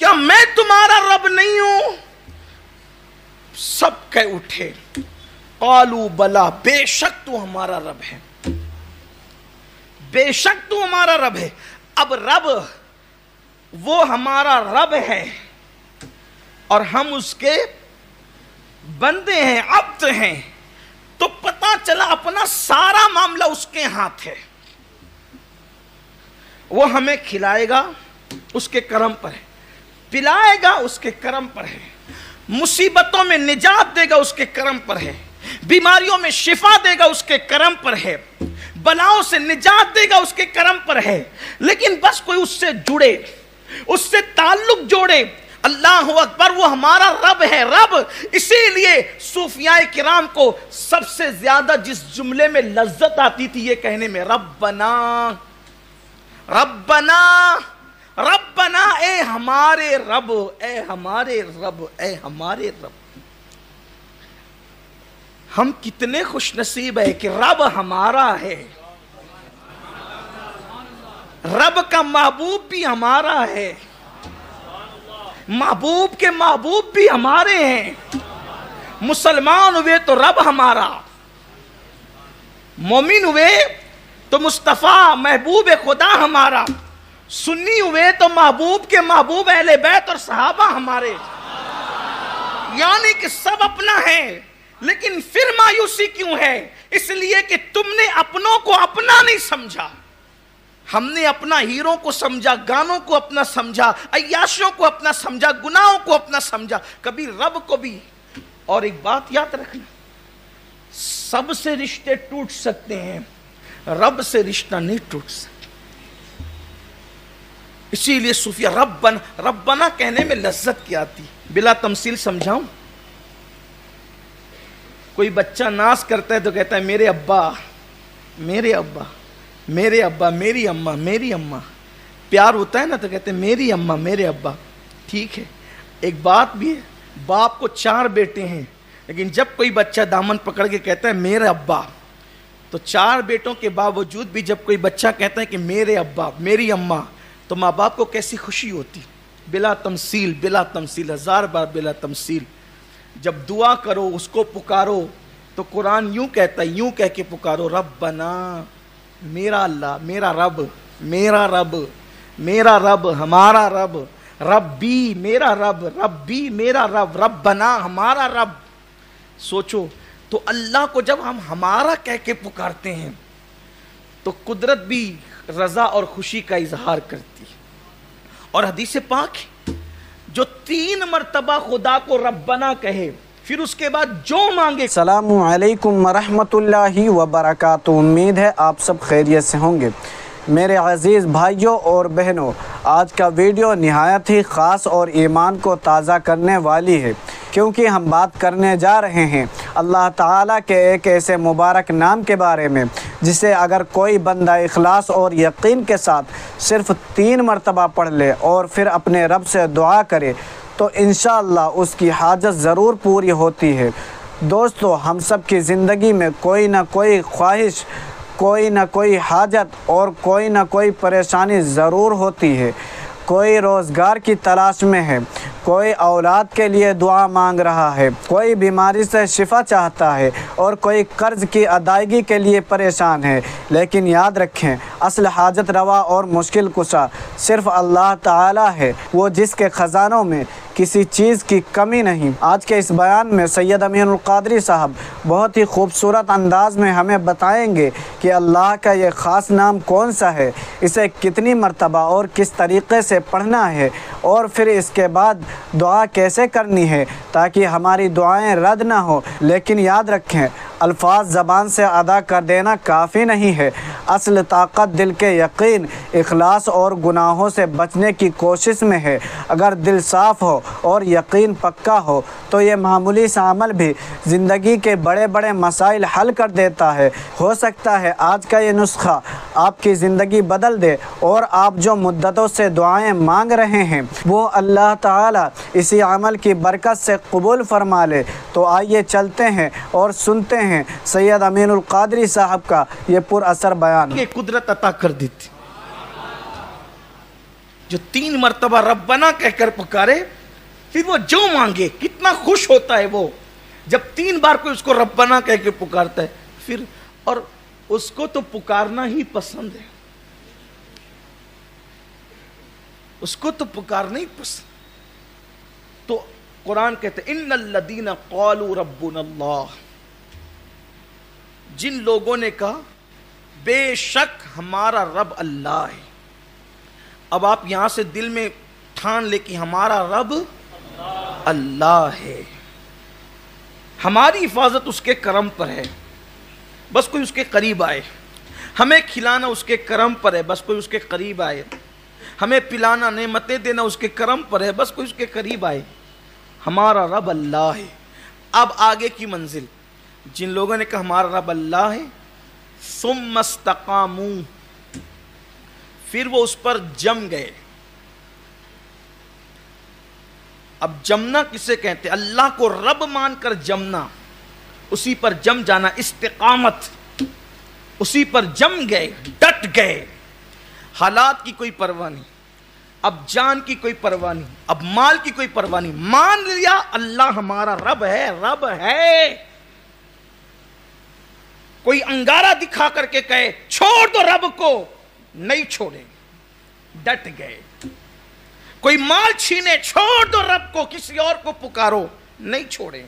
کیا میں تمہارا رب نہیں ہوں؟ سب کہہ اٹھے قالوا بلا، بے شک تو ہمارا رب ہے، بے شک تو ہمارا رب ہے۔ اب رب وہ ہمارا رب ہے اور ہم اس کے بندے ہیں، عبد ہیں، تو پتا چلا اپنا سارا معاملہ اس کے ہاتھ ہے۔ وہ ہمیں کھلائے گا اس کے کرم پر ہے، پلائے گا اس کے کرم پر ہے، مصیبتوں میں نجات دے گا اس کے کرم پر ہے، بیماریوں میں شفا دے گا اس کے کرم پر ہے، بلاؤں سے نجات دے گا اس کے کرم پر ہے۔ لیکن بس کوئی اس سے جڑے، اس سے تعلق جوڑے۔ اللہ اکبر، وہ ہمارا رب ہے، رب۔ اسی لیے صوفیاء کرام کو سب سے زیادہ جس جملے میں لذت آتی تھی یہ کہنے میں، ربنا ربنا ربنا، اے ہمارے رب، اے ہمارے رب، اے ہمارے رب۔ ہم کتنے خوش نصیب ہے کہ رب ہمارا ہے، رب کا محبوب بھی ہمارا ہے، محبوب کے محبوب بھی ہمارے ہیں۔ مسلمان ہوئے تو رب ہمارا، مومن ہوئے تو مصطفیٰ محبوب خدا ہمارا، سنی ہوئے تو محبوب کے محبوب اہل بیت اور صحابہ ہمارے۔ یعنی کہ سب اپنا ہے، لیکن پھر مایوسی کیوں ہے؟ اس لیے کہ تم نے اپنوں کو اپنا نہیں سمجھا، ہم نے اپنا ہیروں کو سمجھا، گانوں کو اپنا سمجھا، عیاشیوں کو اپنا سمجھا، گناہوں کو اپنا سمجھا، کبھی رب کو بھی۔ اور ایک بات یاد رکھنا، سب سے رشتے ٹوٹ سکتے ہیں، رب سے رشتہ نہیں ٹوٹ سکتا۔ اسی لیے صوفیہ ربنا ربنا کہنے میں لذت کیا آتی۔ بلا تمثیل سمجھاؤں، کوئی بچہ ناز کرتا ہے تو کہتا ہے میرے ابا، میرے ابا، میرے ابا، میری اماں، میری اماں۔ پیار ہوتا ہے نا تو کہتے ہیں میری اماں، میرے ابا۔ ٹھیک ہے، ایک بات بھی ہے، باپ کو 4 بیٹے ہیں، لیکن جب کوئی بچہ دامن پکڑ کے کہتا ہے میرے ابا، تو 4 بیٹوں کے باوجود بھی جب کوئی بچہ کہتا ہے کہ میرے ابا، میری اماں، تو ماں باپ کو کیسی خوشی ہوتی۔ بلا تمثیل، بلا تمثیل، 1000 بار بلا تمثیل۔ جب دعا کرو، اس کو پکارو، تو قرآن یوں کہتا ہے، یوں کہہ کے پکارو، ربنا، میرا اللہ، میرا رب، میرا رب، میرا رب، ہمارا رب، ربی میرا رب، ربی میرا رب، ربنا ہمارا رب۔ سوچو تو اللہ کو جب ہم ہمارا کہہ کے پکارتے ہیں تو قدرت بھی رضا اور خوشی کا اظہار کرتی ہے۔ اور حدیث پاک جو 3 مرتبہ خدا کو ربنا کہے، پھر اس کے بعد جو مانگے۔ السلام علیکم ورحمۃ اللہ وبرکاتہ۔ امید ہے آپ سب خیریت سے ہوں گے۔ میرے عزیز بھائیوں اور بہنوں، آج کا ویڈیو نہایت ہی خاص اور ایمان کو تازہ کرنے والی ہے، کیونکہ ہم بات کرنے جا رہے ہیں اللہ تعالیٰ کے ایک ایسے مبارک نام کے بارے میں جسے اگر کوئی بندہ اخلاص اور یقین کے ساتھ صرف 3 مرتبہ پڑھ لے اور پھر اپنے رب سے دعا کرے تو انشاءاللہ اس کی حاجت ضرور پوری ہوتی ہے۔ دوستو، ہم سب کی زندگی میں کوئی نہ کوئی خواہش، کوئی نہ کوئی حاجت اور کوئی نہ کوئی پریشانی ضرور ہوتی ہے۔ کوئی روزگار کی تلاش میں ہے، کوئی اولاد کے لیے دعا مانگ رہا ہے، کوئی بیماری سے شفا چاہتا ہے اور کوئی قرض کی ادائیگی کے لیے پریشان ہے۔ لیکن یاد رکھیں، اصل حاجت روا اور مشکل کشا صرف اللہ تعالیٰ ہے، وہ جس کے خزانوں میں کسی چیز کی کمی نہیں۔ آج کے اس بیان میں سید امین القادری صاحب بہت ہی خوبصورت انداز میں ہمیں بتائیں گے کہ اللہ کا یہ خاص نام کون سا ہے، اسے کتنی مرتبہ اور کس طریقے سے پڑھنا ہے، اور پھر اس کے بعد دعا کیسے کرنی ہے تاکہ ہماری دعائیں رد نہ ہوں۔ لیکن یاد رکھیں، الفاظ زبان سے ادا کر دینا کافی نہیں ہے، اصل طاقت دل کے یقین، اخلاص اور گناہوں سے بچنے کی کوشش میں ہے۔ اگر دل صاف ہو اور یقین پکا ہو تو یہ معمولی سا عمل بھی زندگی کے بڑے بڑے مسائل حل کر دیتا ہے۔ ہو سکتا ہے آج کا یہ نسخہ آپ کی زندگی بدل دے اور آپ جو مدتوں سے دعائیں مانگ رہے ہیں وہ اللہ تعالیٰ اسی عمل کی برکت سے قبول فرما لے۔ تو آئیے چلتے ہیں اور سنتے ہیں سید امین القادری صاحب کا یہ پر اثر بیان۔ یہ قدرت عطا کر دیتی۔ جو 3 مرتبہ ربنا کہہ کر پکارے پھر وہ جو مانگے، کتنا خوش ہوتا ہے وہ جب 3 بار کوئی اس کو ربنا کہہ کے پکارتا ہے. پھر اور اس کو تو پکارنا ہی پسند ہے، اس کو تو پکارنا ہی پسند. تو قرآن کہتے ہیں ان الذین قالوا ربنا اللہ، جن لوگوں نے کہا بے شک ہمارا رب اللہ ہے. اب آپ یہاں سے دل میں ٹھان لے کہ ہمارا رب اللہ ہے، ہماری حفاظت اس کے کرم پر ہے، بس کوئی اس کے قریب آئے. ہمیں کھلانا اس کے کرم پر ہے، بس کوئی اس کے قریب آئے. ہمیں پلانا، نعمتیں دینا اس کے کرم پر ہے، بس کوئی اس کے قریب آئے. ہمارا رب اللہ ہے. اب آگے کی منزل، جن لوگوں نے کہا ہمارا رب اللہ ہے، ثم استقاموا، پھر وہ اس پر جم گئے. اب جمنا کسے کہتے ہیں؟ اللہ کو رب مان کر جمنا، اسی پر جم جانا، استقامت، اسی پر جم گئے، ڈٹ گئے. حالات کی کوئی پرواہ نہیں، اب جان کی کوئی پرواہ نہیں، اب مال کی کوئی پرواہ نہیں. مان لیا اللہ ہمارا رب ہے، رب ہے. کوئی انگارہ دکھا کر کے کہے چھوڑ دو رب کو، نہیں چھوڑیں، ڈٹ گئے. کوئی مال چھینے چھوڑ دو رب کو، کسی اور کو پکارو، نہیں چھوڑیں.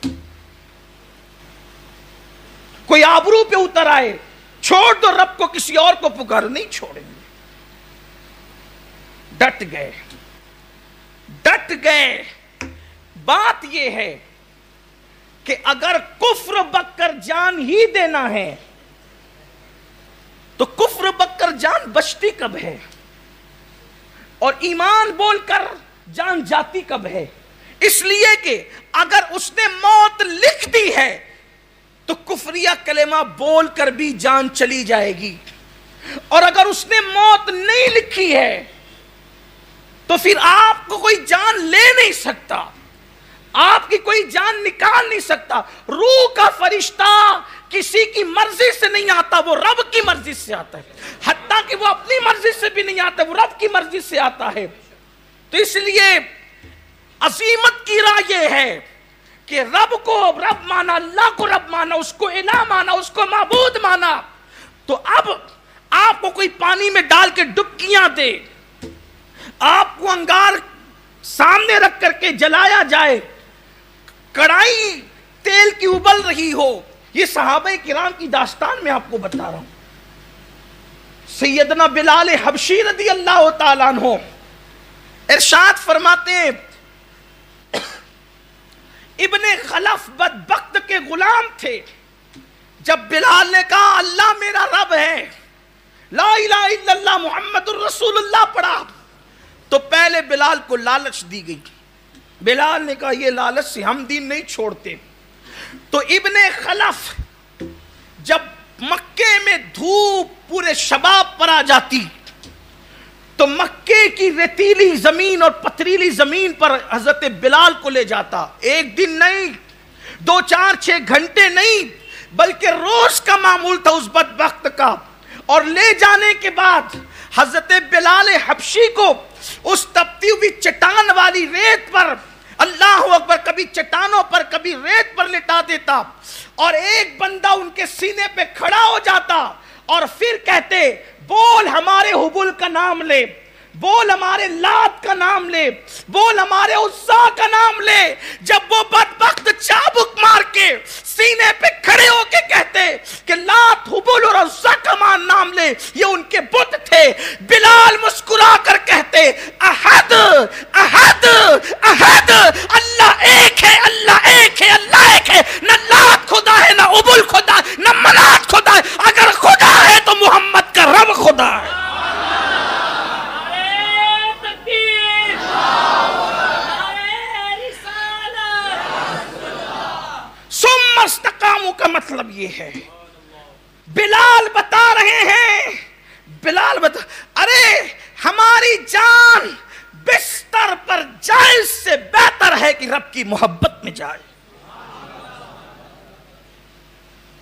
کوئی آبرو پہ اتر آئے چھوڑ دو رب کو، کسی اور کو پکارو، نہیں چھوڑیں. ڈٹ گئے، ڈٹ گئے. بات یہ ہے کہ اگر کفر بک کر جان ہی دینا ہے تو کفر بک کر جان بچتی کب ہے اور ایمان بول کر جان جاتی کب ہے؟ اس لیے کہ اگر اس نے موت لکھ دی ہے تو کفریہ کلمہ بول کر بھی جان چلی جائے گی، اور اگر اس نے موت نہیں لکھی ہے تو پھر آپ کو کوئی جان لے نہیں سکتا، آپ کی کوئی جان نکال نہیں سکتا. روح کا فرشتہ کسی کی مرضی سے نہیں آتا، وہ رب کی مرضی سے آتا ہے. حتیٰ کہ وہ اپنی مرضی سے بھی نہیں آتا، وہ رب کی مرضی سے آتا ہے. تو اس لیے عظیمت کی راہ یہ ہے کہ رب کو رب مانا، اللہ کو رب مانا، اس کو الہ مانا، اس کو معبود مانا. تو اب آپ کو کوئی پانی میں ڈال کے ڈبکیاں دے، آپ کو انگار سامنے رکھ کر کے جلایا جائے، کڑائی تیل کی ابل رہی ہو. یہ صحابہ کرام کی داستان میں آپ کو بتا رہا ہوں. سیدنا بلال حبشی رضی اللہ تعالیٰ عنہ ارشاد فرماتے ہیں، ابن خلف بدبخت کے غلام تھے. جب بلال نے کہا اللہ میرا رب ہے، لا الہ الا اللہ محمد الرسول اللہ پڑھا، تو پہلے بلال کو لالچ دی گئی. بلال نے کہا یہ لالچ سے ہم دین نہیں چھوڑتے. تو ابن خلف جب مکے میں دھوپ پورے شباب پر آ جاتی تو مکے کی ریتیلی زمین اور پتریلی زمین پر حضرت بلال کو لے جاتا. ایک دن نہیں، 2 4 6 گھنٹے نہیں، بلکہ روز کا معمول تھا اس بدبخت کا. اور لے جانے کے بعد حضرت بلال حبشی کو اس تپتی ہوئی چٹان والی ریت پر، اللہ اکبر، کبھی چٹانوں پر کبھی ریت پر لٹا دیتا، اور ایک بندہ ان کے سینے پہ کھڑا ہو جاتا اور پھر کہتے بول ہمارے حبل کا نام لے، بول ہمارے لات کا نام لے، بول ہمارے عزا کا نام لے. جب وہ بدبخت چابک مار کے سینے پہ کھڑے ہو کے کہتے کہ لات حبل اور عزا کا نام لے، یہ ان کے بت تھے. بلال مسکرا کر کہتے احد احد احد، اللہ ایک ہے، اللہ ایک ہے، اللہ ایک ہے. نہ لات خدا ہے، نہ حبل خدا، نہ منات خدا ہے. اگر خدا ہے تو محمد کا رب خدا ہے. ثم استقاموا کا مطلب یہ ہے، بلال بتا رہے ہیں، بلال بتا، ارے ہماری جان بستر پر جائز سے بہتر ہے کہ رب کی محبت میں جائے.